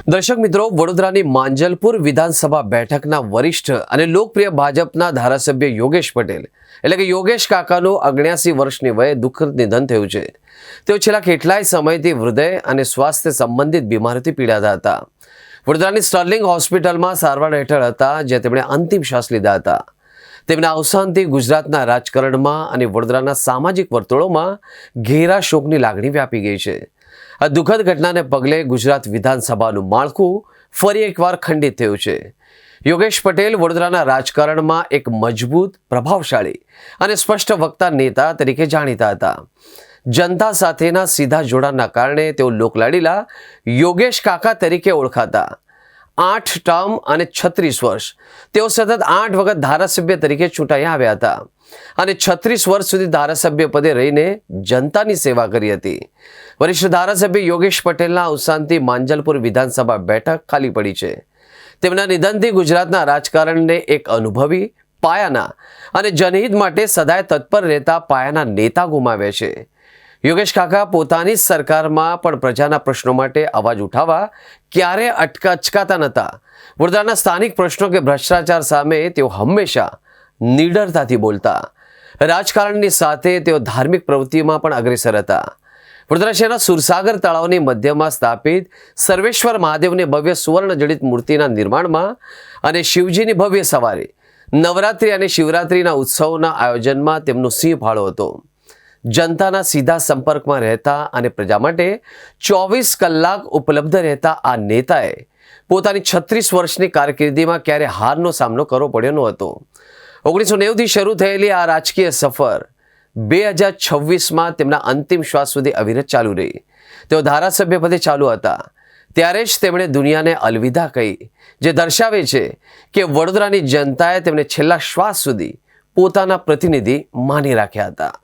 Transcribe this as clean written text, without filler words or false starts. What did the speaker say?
દર્શક મિત્રો, વડોદરાની માંજલપુર વિધાનસભા બેઠકના વરિષ્ઠ અને લોકપ્રિય ભાજપના ધારાસભ્ય યોગેશ પટેલ એટલે કે યોગેશ કાકાનું 79 વર્ષની વયે દુઃખદ નિધન થયું છે. તેઓ છેલ્લા કેટલાય સમયથી હૃદય અને સ્વાસ્થ્ય સંબંધિત બીમારીથી પીડાતા હતા. વડોદરાની સ્ટર્લિંગ હોસ્પિટલમાં સારવાર હેઠળ હતા, જ્યાં તેમણે અંતિમ શ્વાસ લીધા હતા. તેમના અવસાનથી ગુજરાતના રાજકારણમાં અને વડોદરાના સામાજિક વર્તુળોમાં ઘેરા શોકની લાગણી વ્યાપી ગઈ છે. આ દુઃખદ ઘટનાને પગલે ગુજરાત વિધાનસભાનું માળખું ફરી એકવાર ખંડિત થયું છે. યોગેશ પટેલ વડોદરાના રાજકારણમાં એક મજબૂત, પ્રભાવશાળી અને સ્પષ્ટ વક્તા નેતા તરીકે જાણીતા હતા. જનતા સાથેના સીધા જોડાણના કારણે તેઓ લોકલાડીલા યોગેશ કાકા તરીકે ઓળખાતા. 8 ટર્મ અને 36 વર્ષ તેઓ સતત 8 વખત ધારાસભ્ય તરીકે ચૂંટાઈ આવ્યા હતા અને 36 વર્ષ સુધી ધારાસભ્ય પદે રહીને જનતાની સેવા કરી હતી. વરિષ્ઠ ધારાસભ્ય યોગેશ પટેલના અવસાનથી માંજલપુર વિધાનસભા બેઠક ખાલી પડી છે. તેમના નિધનથી ગુજરાતના રાજકારણને એક અનુભવી, પાયાના અને જનહિત માટે સદાય તત્પર રહેતા પાયાના નેતા ગુમાવ્યા છે. યોગેશ કાકા પોતાની સરકારમાં પણ પ્રજાના પ્રશ્નો માટે અવાજ ઉઠાવવા ક્યારે અચકાતા નહોતા. વડોદરાના સ્થાનિક પ્રશ્નો કે ભ્રષ્ટાચાર સામે તેઓ હંમેશા નિડરતાથી બોલતા. રાજકારણની સાથે તેઓ ધાર્મિક પ્રવૃત્તિઓમાં પણ અગ્રેસર હતા. વડોદરા શહેરના સુરસાગર તળાવની મધ્યમાં સ્થાપિત સર્વેશ્વર મહાદેવની ભવ્ય સુવર્ણ જડિત મૂર્તિના નિર્માણમાં અને શિવજીની ભવ્ય સવારી, નવરાત્રિ અને શિવરાત્રિના ઉત્સવના આયોજનમાં તેમનો સિંહ ફાળો હતો. જનતાના સીધા સંપર્કમાં રહેતા અને પ્રજા માટે 24 કલાક ઉપલબ્ધ રહેતા આ નેતાએ પોતાની 36 વર્ષની કારકિર્દીમાં ક્યારે હારનો સામનો કરવો પડ્યો ન હતો. 1990થી શરૂ થયેલી આ રાજકીય સફર 2026માં તેમના અંતિમ શ્વાસ સુધી અવિરત ચાલુ રહી. તેઓ ધારાસભ્ય પદે ચાલુ હતા ત્યારે જ તેમણે દુનિયાને અલવિદા કહી, જે દર્શાવે છે કે વડોદરાની જનતાએ તેમને છેલ્લા શ્વાસ સુધી પોતાના પ્રતિનિધિ માની રાખ્યા હતા.